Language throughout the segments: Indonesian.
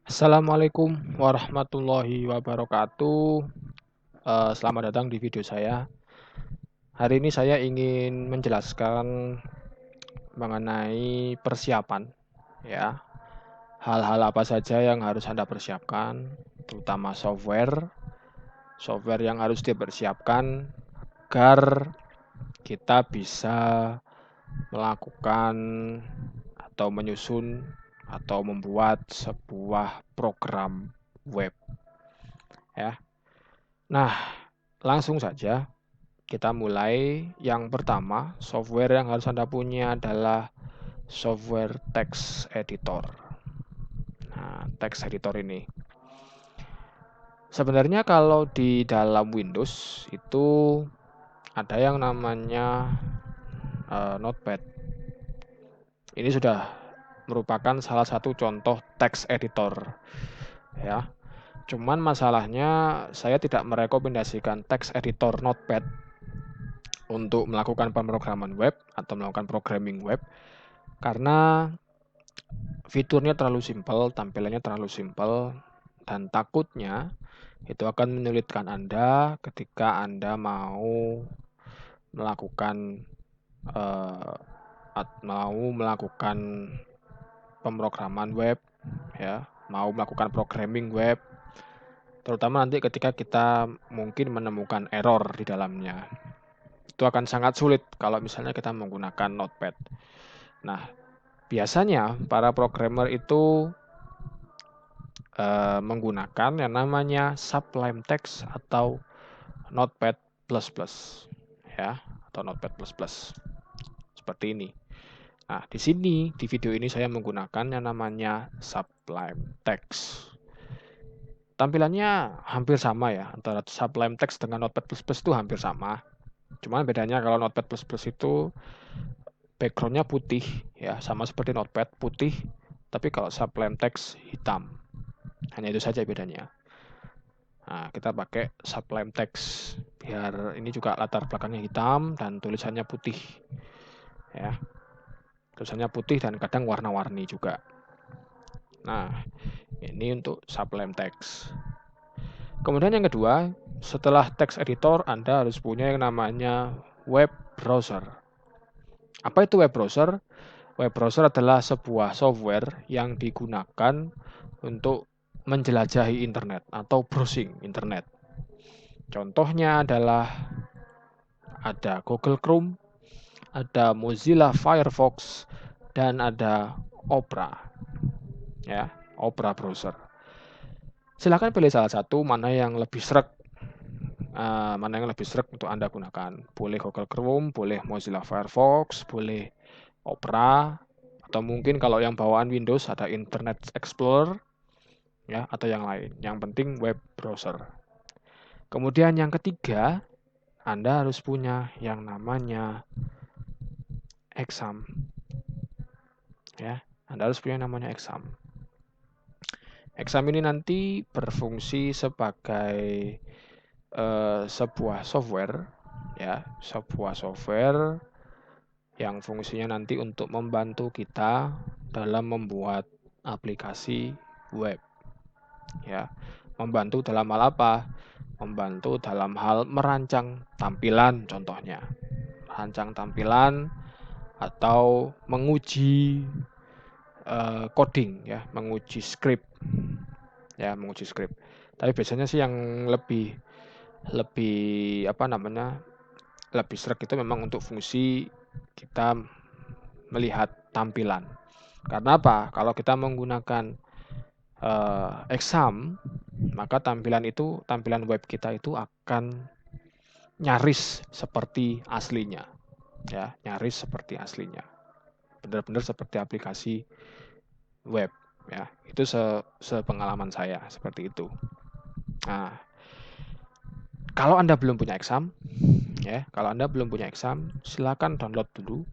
Assalamualaikum warahmatullahi wabarakatuh. Selamat datang di video saya. Hari ini saya ingin menjelaskan mengenai persiapan, ya. Hal-hal apa saja yang harus Anda persiapkan, terutama software yang harus dipersiapkan agar kita bisa melakukan atau menyusun atau membuat sebuah program web, ya. Nah, langsung saja kita mulai. Yang pertama, software yang harus Anda punya adalah software text editor. Nah, text editor ini sebenarnya kalau di dalam Windows itu ada yang namanya Notepad. Ini sudah merupakan salah satu contoh text editor, ya. Cuman masalahnya saya tidak merekomendasikan text editor Notepad untuk melakukan pemrograman web atau melakukan programming web karena fiturnya terlalu simpel, tampilannya terlalu simpel, dan takutnya itu akan menyulitkan Anda ketika Anda melakukan eh, mau melakukan pemrograman web, ya, mau melakukan programming web, terutama nanti ketika kita mungkin menemukan error di dalamnya. Itu akan sangat sulit kalau misalnya kita menggunakan Notepad. Nah, biasanya para programmer itu menggunakan yang namanya Sublime Text atau Notepad++, ya, atau Notepad++. Seperti ini. Nah, di sini di video ini saya menggunakan yang namanya Sublime Text. Tampilannya hampir sama ya, antara Sublime Text dengan Notepad++ itu hampir sama. Cuman bedanya kalau Notepad++ itu backgroundnya putih, ya, sama seperti Notepad putih, tapi kalau Sublime Text hitam. Hanya itu saja bedanya. Nah, kita pakai Sublime Text biar ini juga latar belakangnya hitam dan tulisannya putih, ya. Tulisannya putih dan kadang warna-warni juga. Nah, ini untuk Sublime Text. Kemudian yang kedua, setelah text editor Anda harus punya yang namanya web browser. Apa itu web browser? Web browser adalah sebuah software yang digunakan untuk menjelajahi internet atau browsing internet. Contohnya adalah ada Google Chrome, ada Mozilla Firefox, dan ada Opera. Ya, Opera browser. Silahkan pilih salah satu mana yang lebih sreg untuk Anda gunakan. Boleh Google Chrome, boleh Mozilla Firefox, boleh Opera, atau mungkin kalau yang bawaan Windows ada Internet Explorer, ya, atau yang lain. Yang penting web browser. Kemudian yang ketiga, Anda harus punya yang namanya exam. Ya, Anda harus punya yang namanya exam. Exam ini nanti berfungsi sebagai sebuah software, ya, sebuah software yang fungsinya nanti untuk membantu kita dalam membuat aplikasi web, ya. Membantu dalam hal apa? Membantu dalam hal merancang tampilan, contohnya merancang tampilan atau menguji coding, ya, menguji script, ya, menguji script. Tapi biasanya sih yang lebih lebih sreg itu memang untuk fungsi kita melihat tampilan. Karena apa? Kalau kita menggunakan exam, maka tampilan web kita itu akan nyaris seperti aslinya, ya, nyaris seperti aslinya, benar-benar seperti aplikasi web, ya. Itu sepengalaman saya seperti itu. Nah, kalau Anda belum punya exam, ya, silakan download dulu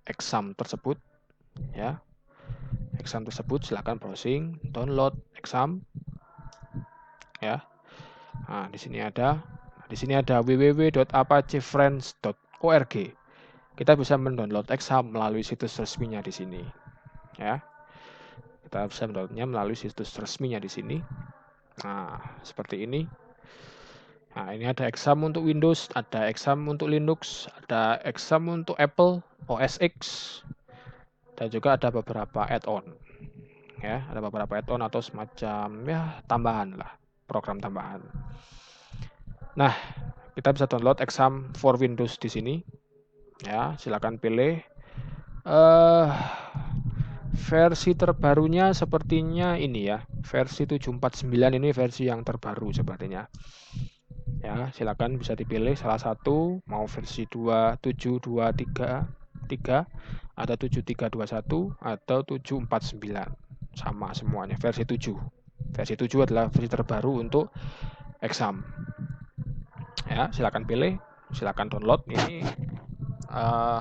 exam tersebut, ya. Exam tersebut silakan browsing, download exam, ya. Nah, di sini ada www.apachefriends.org. Kita bisa mendownload exam melalui situs resminya di sini, ya. Kita bisa mendownloadnya melalui situs resminya di sini. Nah, seperti ini. Nah, ini ada exam untuk Windows, ada exam untuk Linux, ada exam untuk Apple OS X, dan juga ada beberapa add-on. Ya, ada beberapa add-on atau semacam ya tambahan lah, program tambahan. Nah, kita bisa download exam for Windows di sini. Ya, silakan pilih. Versi terbarunya sepertinya ini ya, versi 749 ini versi yang terbaru sepertinya. Ya, silakan bisa dipilih salah satu, mau versi 2723 ada 7321 atau 749. Sama semuanya, versi 7. Versi 7 adalah versi terbaru untuk exam. Ya, silakan pilih, silakan download. Ini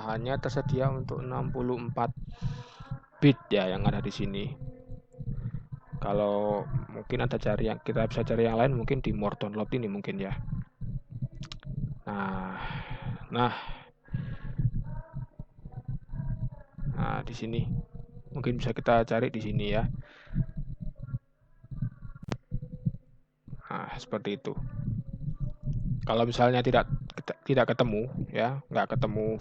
hanya tersedia untuk 64 bit ya yang ada di sini. Kalau mungkin ada cari yang kita bisa cari yang lain mungkin di more download ini mungkin ya. Nah di sini mungkin bisa kita cari di sini ya. Nah, seperti itu. Kalau misalnya tidak ketemu ya, nggak ketemu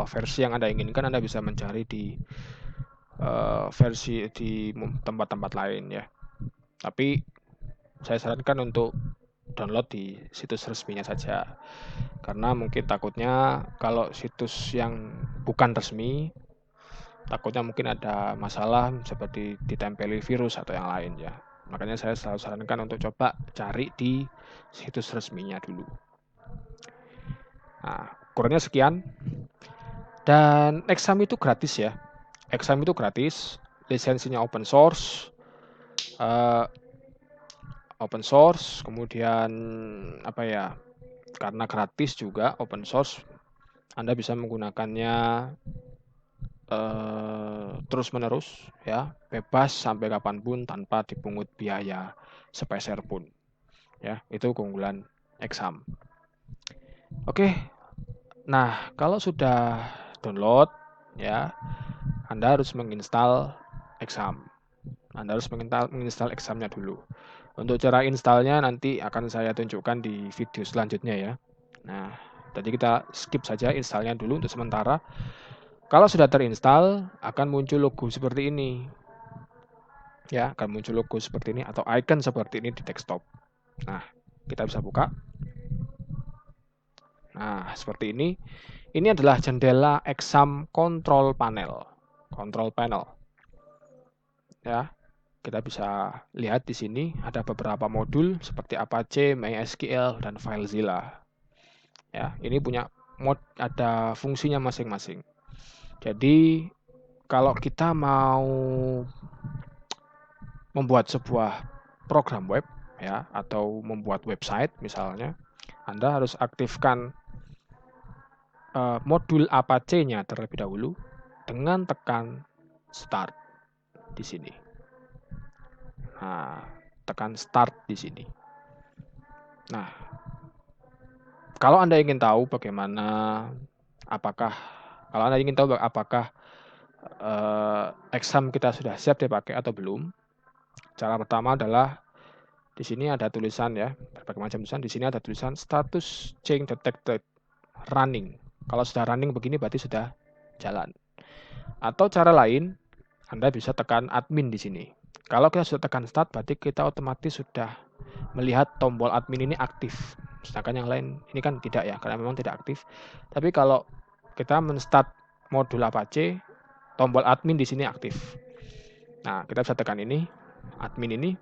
versi yang Anda inginkan, Anda bisa mencari di versi di tempat-tempat lain ya. Tapi saya sarankan untuk download di situs resminya saja. Karena mungkin takutnya kalau situs yang bukan resmi, takutnya mungkin ada masalah seperti ditempeli virus atau yang lain ya. Makanya saya selalu sarankan untuk coba cari di situs resminya dulu. Nah, ukurannya sekian. Dan exam itu gratis ya. Exam itu gratis, lisensinya open source. Kemudian apa ya? Karena gratis juga open source, Anda bisa menggunakannya terus-menerus ya, bebas sampai kapanpun tanpa dipungut biaya sepeser pun. Ya, itu keunggulan exam. Oke. Nah, kalau sudah download ya, Anda harus menginstal exam. Anda harus menginstal examnya dulu. Untuk cara installnya nanti akan saya tunjukkan di video selanjutnya ya. Nah, tadi kita skip saja installnya dulu untuk sementara. Kalau sudah terinstall, akan muncul logo seperti ini. Ya, akan muncul logo seperti ini atau icon seperti ini di desktop. Nah, kita bisa buka. Nah, seperti ini. Ini adalah jendela exam control panel. Control panel. Ya, kita bisa lihat di sini ada beberapa modul seperti Apache, MySQL, dan FileZilla. Ya, ini punya ada fungsinya masing-masing. Jadi kalau kita mau membuat sebuah program web ya atau membuat website misalnya, Anda harus aktifkan modul Apache-nya terlebih dahulu dengan tekan start di sini. Nah, tekan start di sini. Nah, kalau Anda ingin tahu apakah exam kita sudah siap dipakai atau belum, cara pertama adalah di sini ada tulisan ya, berbagai macam tulisan. Di sini ada tulisan status change detected running. Kalau sudah running begini berarti sudah jalan. Atau cara lain, Anda bisa tekan admin di sini. Kalau kita sudah tekan start, berarti kita otomatis sudah melihat tombol admin ini aktif. Sedangkan yang lain ini kan tidak ya, karena memang tidak aktif. Tapi kalau kita men-start modul Apache, tombol admin di sini aktif. Nah, kita bisa tekan ini, admin ini,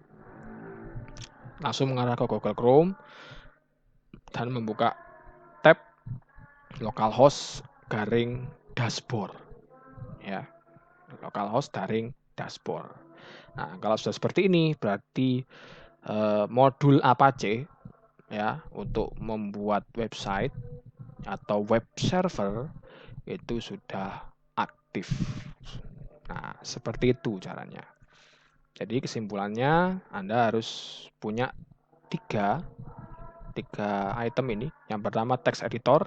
langsung mengarah ke Google Chrome dan membuka tab localhost /dashboard ya, localhost /dashboard. Nah, kalau sudah seperti ini berarti modul Apache ya untuk membuat website atau web server itu sudah aktif. Nah, seperti itu caranya. Jadi kesimpulannya Anda harus punya tiga item ini. Yang pertama text editor,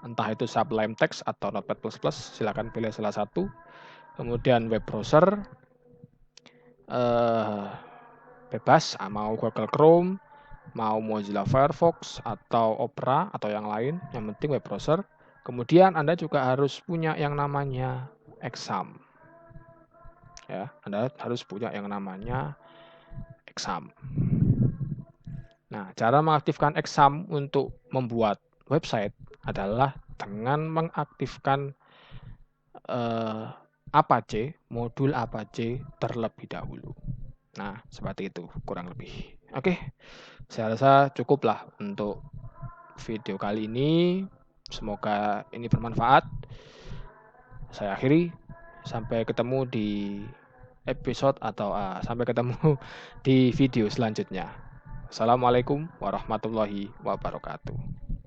entah itu Sublime Text atau Notepad++, silakan pilih salah satu. Kemudian web browser, eh, bebas, mau Google Chrome, mau Mozilla Firefox atau Opera atau yang lain, yang penting web browser. Kemudian Anda juga harus punya yang namanya exam. Ya, Anda harus punya yang namanya exam. Nah, cara mengaktifkan exam untuk membuat website adalah dengan mengaktifkan Apache, modul Apache terlebih dahulu. Nah, seperti itu kurang lebih. Oke, saya rasa cukuplah untuk video kali ini. Semoga ini bermanfaat. Saya akhiri. Sampai ketemu di episode atau sampai ketemu di video selanjutnya. Assalamualaikum warahmatullahi wabarakatuh.